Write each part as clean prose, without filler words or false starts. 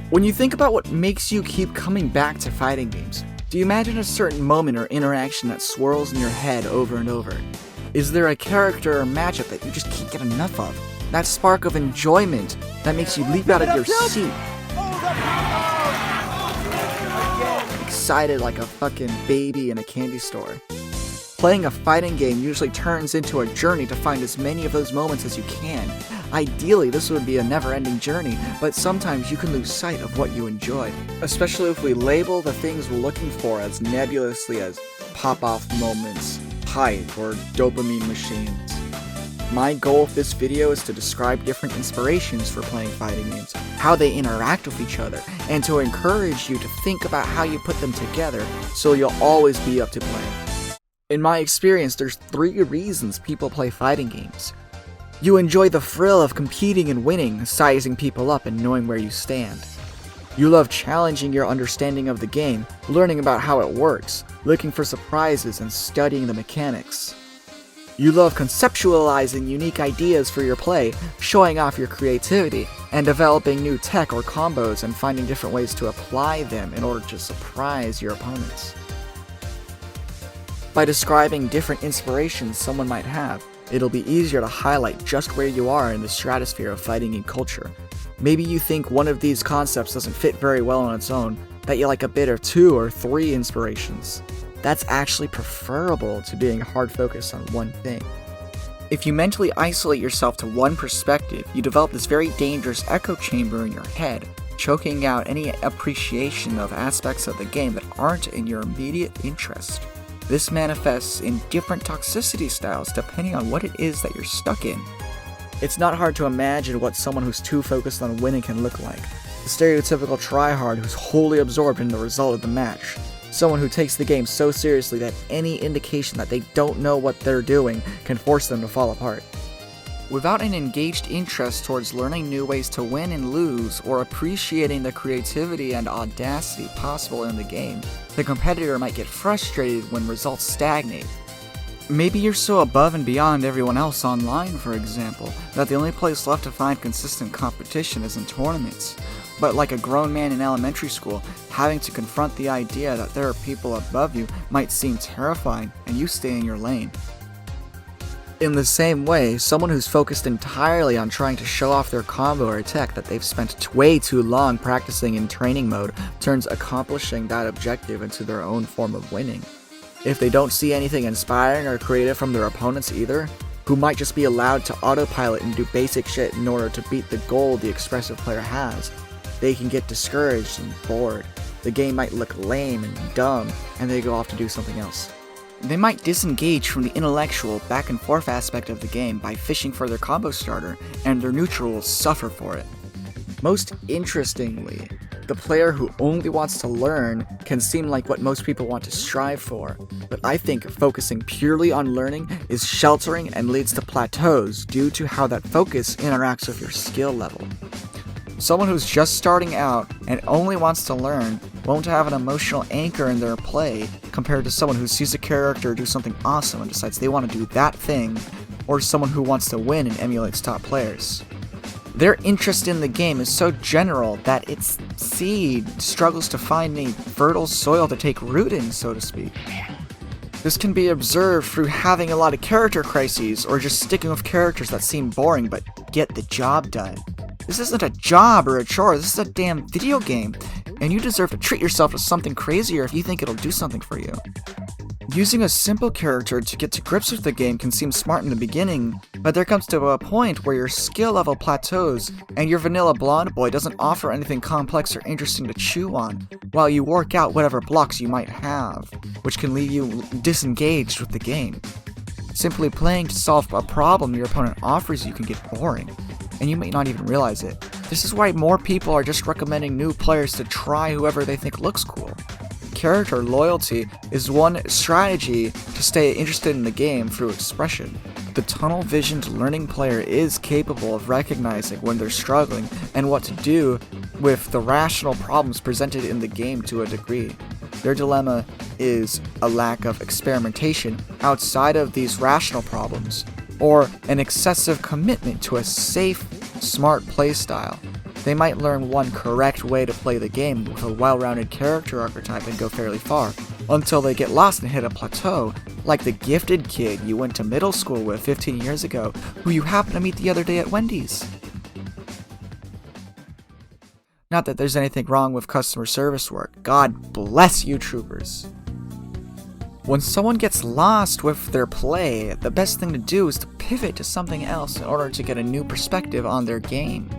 When you think about what makes you keep coming back to fighting games, do you imagine a certain moment or interaction that swirls in your head over and over? Is there a character or matchup that you just can't get enough of? That spark of enjoyment that makes you leap out of your seat, excited like a fucking baby in a candy store. Playing a fighting game usually turns into a journey to find as many of those moments as you can. Ideally, this would be a never-ending journey, but sometimes you can lose sight of what you enjoy, especially if we label the things we're looking for as nebulously as pop-off moments, hype, or dopamine machines. My goal with this video is to describe different inspirations for playing fighting games, how they interact with each other, and to encourage you to think about how you put them together so you'll always be up to play. In my experience, there's 3 reasons people play fighting games. You enjoy the thrill of competing and winning, sizing people up and knowing where you stand. You love challenging your understanding of the game, learning about how it works, looking for surprises and studying the mechanics. You love conceptualizing unique ideas for your play, showing off your creativity, and developing new tech or combos and finding different ways to apply them in order to surprise your opponents. By describing different inspirations someone might have, it'll be easier to highlight just where you are in the stratosphere of fighting game culture. Maybe you think one of these concepts doesn't fit very well on its own, that you like a bit of 2 or 3 inspirations. That's actually preferable to being hard focused on one thing. If you mentally isolate yourself to one perspective, you develop this very dangerous echo chamber in your head, choking out any appreciation of aspects of the game that aren't in your immediate interest. This manifests in different toxicity styles depending on what it is that you're stuck in. It's not hard to imagine what someone who's too focused on winning can look like. The stereotypical tryhard who's wholly absorbed in the result of the match. Someone who takes the game so seriously that any indication that they don't know what they're doing can force them to fall apart. Without an engaged interest towards learning new ways to win and lose, or appreciating the creativity and audacity possible in the game, the competitor might get frustrated when results stagnate. Maybe you're so above and beyond everyone else online, for example, that the only place left to find consistent competition is in tournaments. But like a grown man in elementary school, having to confront the idea that there are people above you might seem terrifying, and you stay in your lane. In the same way, someone who's focused entirely on trying to show off their combo or tech that they've spent way too long practicing in training mode turns accomplishing that objective into their own form of winning. If they don't see anything inspiring or creative from their opponents either, who might just be allowed to autopilot and do basic shit in order to beat the goal the expressive player has, they can get discouraged and bored. The game might look lame and dumb, and they go off to do something else. They might disengage from the intellectual back and forth aspect of the game by fishing for their combo starter, and their neutral will suffer for it. Most interestingly, the player who only wants to learn can seem like what most people want to strive for, but I think focusing purely on learning is sheltering and leads to plateaus due to how that focus interacts with your skill level. Someone who's just starting out and only wants to learn won't have an emotional anchor in their play compared to someone who sees a character do something awesome and decides they want to do that thing, or someone who wants to win and emulates top players. Their interest in the game is so general that its seed struggles to find any fertile soil to take root in, so to speak. This can be observed through having a lot of character crises, or just sticking with characters that seem boring but get the job done. This isn't a job or a chore, this is a damn video game, and you deserve to treat yourself to something crazier if you think it'll do something for you. Using a simple character to get to grips with the game can seem smart in the beginning, but there comes to a point where your skill level plateaus and your vanilla blonde boy doesn't offer anything complex or interesting to chew on, while you work out whatever blocks you might have, which can leave you disengaged with the game. Simply playing to solve a problem your opponent offers you can get boring, and you may not even realize it. This is why more people are just recommending new players to try whoever they think looks cool. Character loyalty is one strategy to stay interested in the game through expression. The tunnel-visioned learning player is capable of recognizing when they're struggling and what to do with the rational problems presented in the game to a degree. Their dilemma is a lack of experimentation outside of these rational problems, or an excessive commitment to a safe, smart playstyle. They might learn one correct way to play the game with a well-rounded character archetype and go fairly far, until they get lost and hit a plateau, like the gifted kid you went to middle school with 15 years ago, who you happened to meet the other day at Wendy's. Not that there's anything wrong with customer service work. God bless you, troopers. When someone gets lost with their play, the best thing to do is to pivot to something else in order to get a new perspective on their game.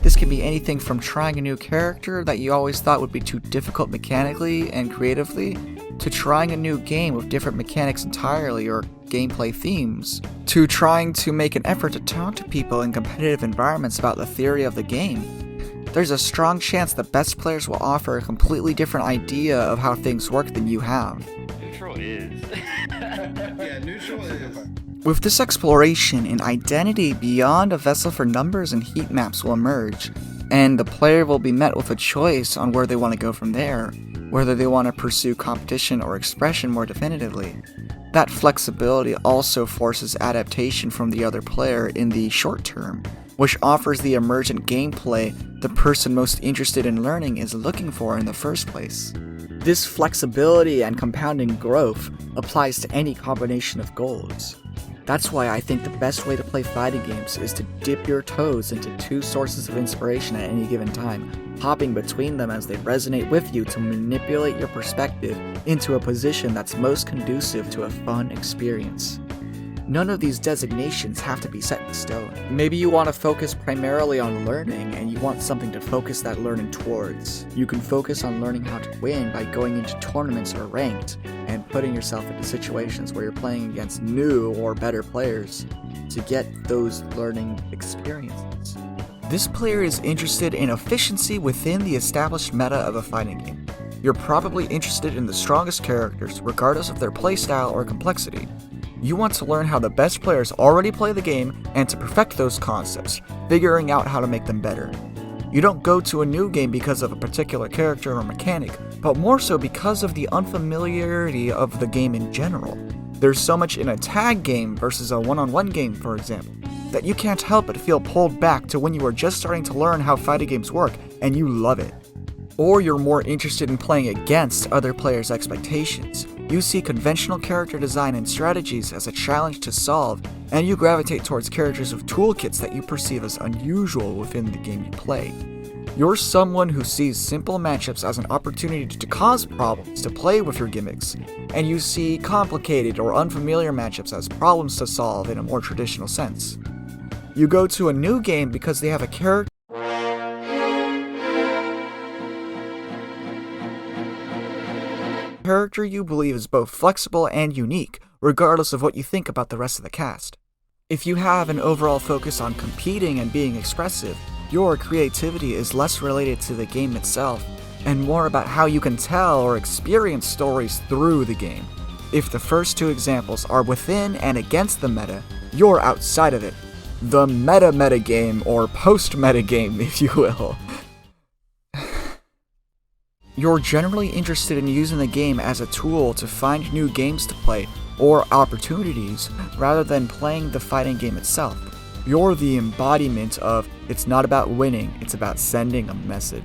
This can be anything from trying a new character that you always thought would be too difficult mechanically and creatively, to trying a new game with different mechanics entirely or gameplay themes, to trying to make an effort to talk to people in competitive environments about the theory of the game. There's a strong chance the best players will offer a completely different idea of how things work than you have. Neutral is. Yeah, neutral is. With this exploration, an identity beyond a vessel for numbers and heat maps will emerge, and the player will be met with a choice on where they want to go from there, whether they want to pursue competition or expression more definitively. That flexibility also forces adaptation from the other player in the short term, which offers the emergent gameplay the person most interested in learning is looking for in the first place. This flexibility and compounding growth applies to any combination of goals. That's why I think the best way to play fighting games is to dip your toes into two sources of inspiration at any given time, hopping between them as they resonate with you to manipulate your perspective into a position that's most conducive to a fun experience. None of these designations have to be set in stone. Maybe you want to focus primarily on learning and you want something to focus that learning towards. You can focus on learning how to win by going into tournaments or ranked, and putting yourself into situations where you're playing against new or better players to get those learning experiences. This player is interested in efficiency within the established meta of a fighting game. You're probably interested in the strongest characters, regardless of their playstyle or complexity. You want to learn how the best players already play the game and to perfect those concepts, figuring out how to make them better. You don't go to a new game because of a particular character or mechanic, but more so because of the unfamiliarity of the game in general. There's so much in a tag game versus a one-on-one game, for example, that you can't help but feel pulled back to when you are just starting to learn how fighting games work and you love it. Or you're more interested in playing against other players' expectations. You see conventional character design and strategies as a challenge to solve, and you gravitate towards characters with toolkits that you perceive as unusual within the game you play. You're someone who sees simple matchups as an opportunity to cause problems to play with your gimmicks, and you see complicated or unfamiliar matchups as problems to solve in a more traditional sense. You go to a new game because they have a character you believe is both flexible and unique, regardless of what you think about the rest of the cast. If you have an overall focus on competing and being expressive, your creativity is less related to the game itself, and more about how you can tell or experience stories through the game. If the first two examples are within and against the meta, you're outside of it. The meta game, or post-meta game, if you will. You're generally interested in using the game as a tool to find new games to play, or opportunities, rather than playing the fighting game itself. You're the embodiment of, it's not about winning, it's about sending a message.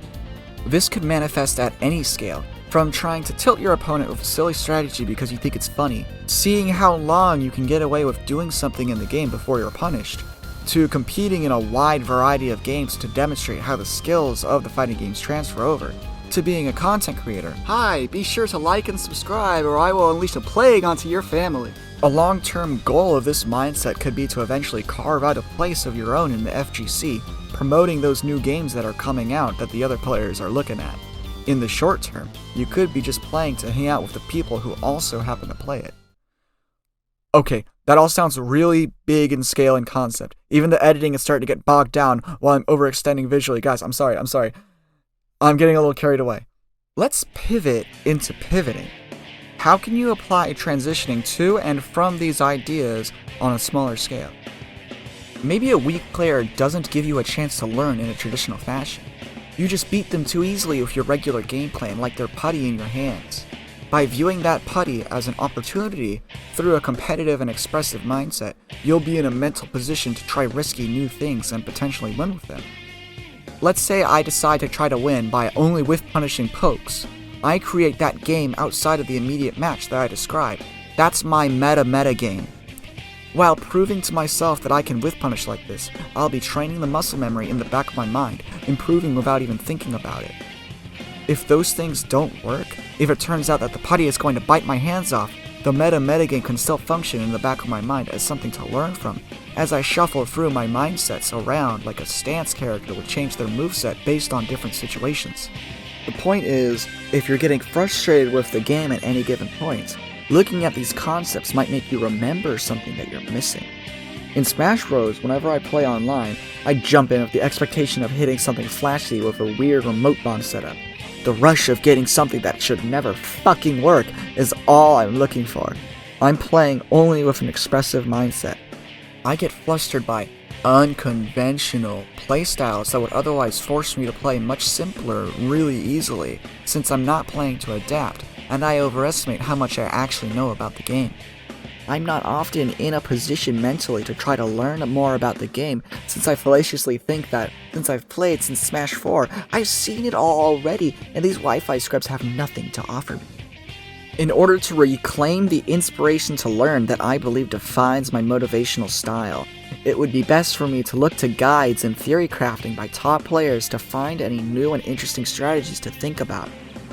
This could manifest at any scale, from trying to tilt your opponent with a silly strategy because you think it's funny, seeing how long you can get away with doing something in the game before you're punished, to competing in a wide variety of games to demonstrate how the skills of the fighting games transfer over, to being a content creator. Hi, be sure to like and subscribe or I will unleash a plague onto your family. A long-term goal of this mindset could be to eventually carve out a place of your own in the FGC, promoting those new games that are coming out that the other players are looking at. In the short term, you could be just playing to hang out with the people who also happen to play it. Okay, that all sounds really big in scale and concept. Even the editing is starting to get bogged down while I'm overextending visually. Guys, I'm sorry. I'm getting a little carried away. Let's pivot into pivoting. How can you apply transitioning to and from these ideas on a smaller scale? Maybe a weak player doesn't give you a chance to learn in a traditional fashion. You just beat them too easily with your regular game plan like they're putty in your hands. By viewing that putty as an opportunity through a competitive and expressive mindset, you'll be in a mental position to try risky new things and potentially win with them. Let's say I decide to try to win by only whiff punishing pokes. I create that game outside of the immediate match that I described. That's my meta game. While proving to myself that I can whiff punish like this, I'll be training the muscle memory in the back of my mind, improving without even thinking about it. If those things don't work, if it turns out that the putty is going to bite my hands off, the metagame can still function in the back of my mind as something to learn from, as I shuffle through my mindsets around like a stance character would change their moveset based on different situations. The point is, if you're getting frustrated with the game at any given point, looking at these concepts might make you remember something that you're missing. In Smash Bros, whenever I play online, I jump in with the expectation of hitting something flashy with a weird remote bomb setup. The rush of getting something that should never fucking work is all I'm looking for. I'm playing only with an expressive mindset. I get flustered by unconventional playstyles that would otherwise force me to play much simpler really easily, since I'm not playing to adapt, and I overestimate how much I actually know about the game. I'm not often in a position mentally to try to learn more about the game, since I fallaciously think that since I've played since Smash 4, I've seen it all already, and these Wi-Fi scripts have nothing to offer me. In order to reclaim the inspiration to learn that I believe defines my motivational style, it would be best for me to look to guides and theory crafting by top players to find any new and interesting strategies to think about,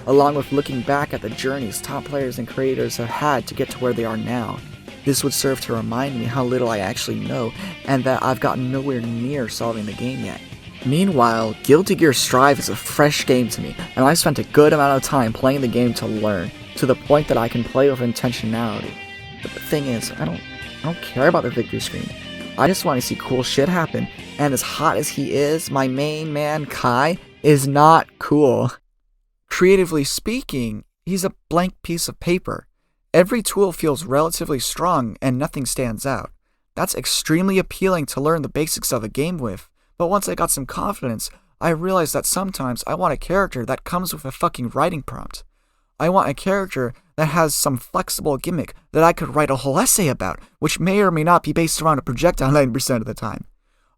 along with looking back at the journeys top players and creators have had to get to where they are now. This would serve to remind me how little I actually know, and that I've gotten nowhere near solving the game yet. Meanwhile, Guilty Gear Strive is a fresh game to me, and I've spent a good amount of time playing the game to learn, to the point that I can play with intentionality. But the thing is, I don't care about the victory screen. I just want to see cool shit happen, and as hot as he is, my main man Kai is not cool. Creatively speaking, he's a blank piece of paper. Every tool feels relatively strong and nothing stands out. That's extremely appealing to learn the basics of a game with, but once I got some confidence, I realized that sometimes I want a character that comes with a fucking writing prompt. I want a character that has some flexible gimmick that I could write a whole essay about, which may or may not be based around a projectile 90% of the time.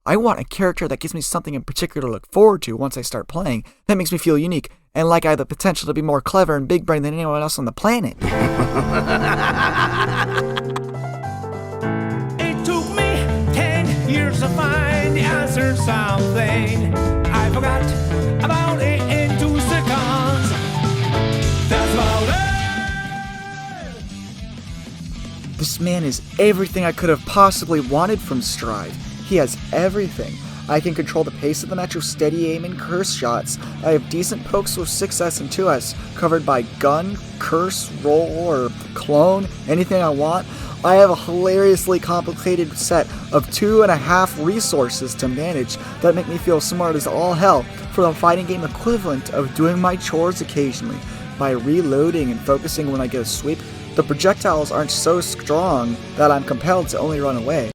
I want a character that gives me something in particular to look forward to once I start playing, that makes me feel unique, and like I have the potential to be more clever and big brain than anyone else on the planet. It took me 10 years to find the answer to something. I forgot about it in 2 seconds. That's about it! This man is everything I could have possibly wanted from Strive. He has everything. I can control the pace of the match with steady aim and curse shots. I have decent pokes with 6S and 2S, covered by gun, curse, roll, or clone, anything I want. I have a hilariously complicated set of 2.5 resources to manage that make me feel smart as all hell for the fighting game equivalent of doing my chores occasionally. By reloading and focusing when I get a sweep, the projectiles aren't so strong that I'm compelled to only run away.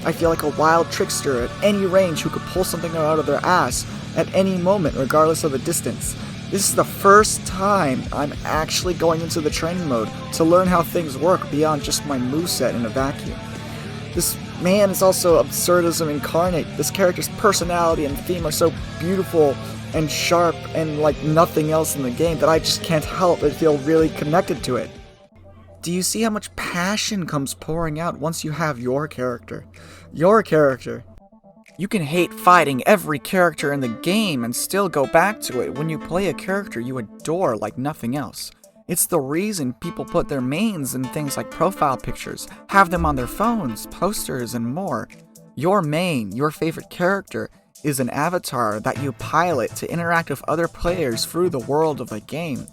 I feel like a wild trickster at any range who could pull something out of their ass at any moment, regardless of the distance. This is the first time I'm actually going into the training mode to learn how things work beyond just my moveset in a vacuum. This man is also absurdism incarnate. This character's personality and theme are so beautiful and sharp and like nothing else in the game that I just can't help but feel really connected to it. Do you see how much passion comes pouring out once you have your character? Your character. You can hate fighting every character in the game and still go back to it when you play a character you adore like nothing else. It's the reason people put their mains in things like profile pictures, have them on their phones, posters, and more. Your main, your favorite character, is an avatar that you pilot to interact with other players through the world of the game.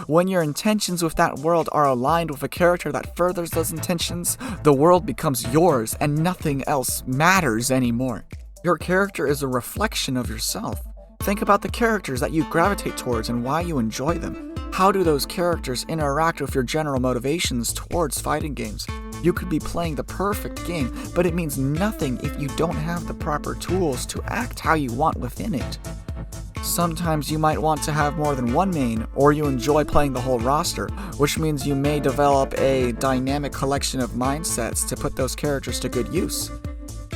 When your intentions with that world are aligned with a character that furthers those intentions, the world becomes yours and nothing else matters anymore. Your character is a reflection of yourself. Think about the characters that you gravitate towards and why you enjoy them. How do those characters interact with your general motivations towards fighting games? You could be playing the perfect game, but it means nothing if you don't have the proper tools to act how you want within it. Sometimes you might want to have more than one main, or you enjoy playing the whole roster, which means you may develop a dynamic collection of mindsets to put those characters to good use.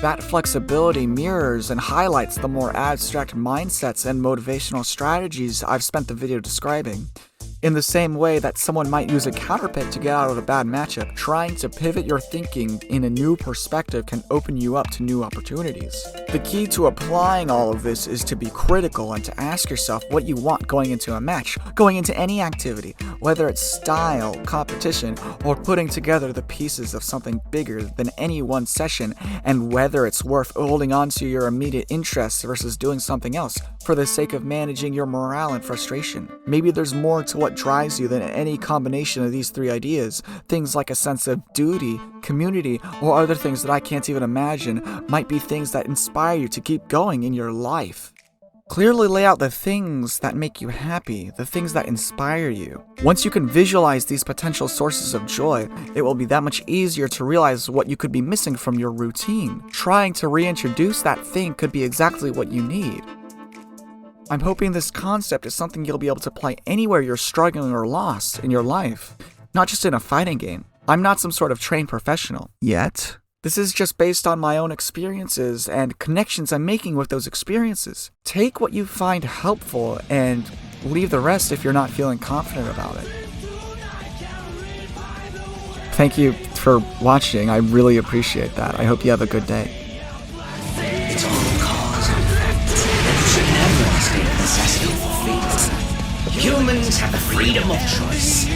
That flexibility mirrors and highlights the more abstract mindsets and motivational strategies I've spent the video describing. In the same way that someone might use a counterpick to get out of a bad matchup, trying to pivot your thinking in a new perspective can open you up to new opportunities. The key to applying all of this is to be critical and to ask yourself what you want going into a match, going into any activity, whether it's style, competition, or putting together the pieces of something bigger than any one session, and whether it's worth holding on to your immediate interests versus doing something else for the sake of managing your morale and frustration. Maybe there's more to what drives you than any combination of these three ideas. Things like a sense of duty, community, or other things that I can't even imagine might be things that inspire you to keep going in your life. Clearly lay out the things that make you happy, the things that inspire you. Once you can visualize these potential sources of joy, it will be that much easier to realize what you could be missing from your routine. Trying to reintroduce that thing could be exactly what you need. I'm hoping this concept is something you'll be able to apply anywhere you're struggling or lost in your life, not just in a fighting game. I'm not some sort of trained professional yet. This is just based on my own experiences and connections I'm making with those experiences. Take what you find helpful and leave the rest if you're not feeling confident about it. Thank you for watching. I really appreciate that. I hope you have a good day. It's all cause and effect. There should never escape necessity for fate. Humans have the freedom of choice.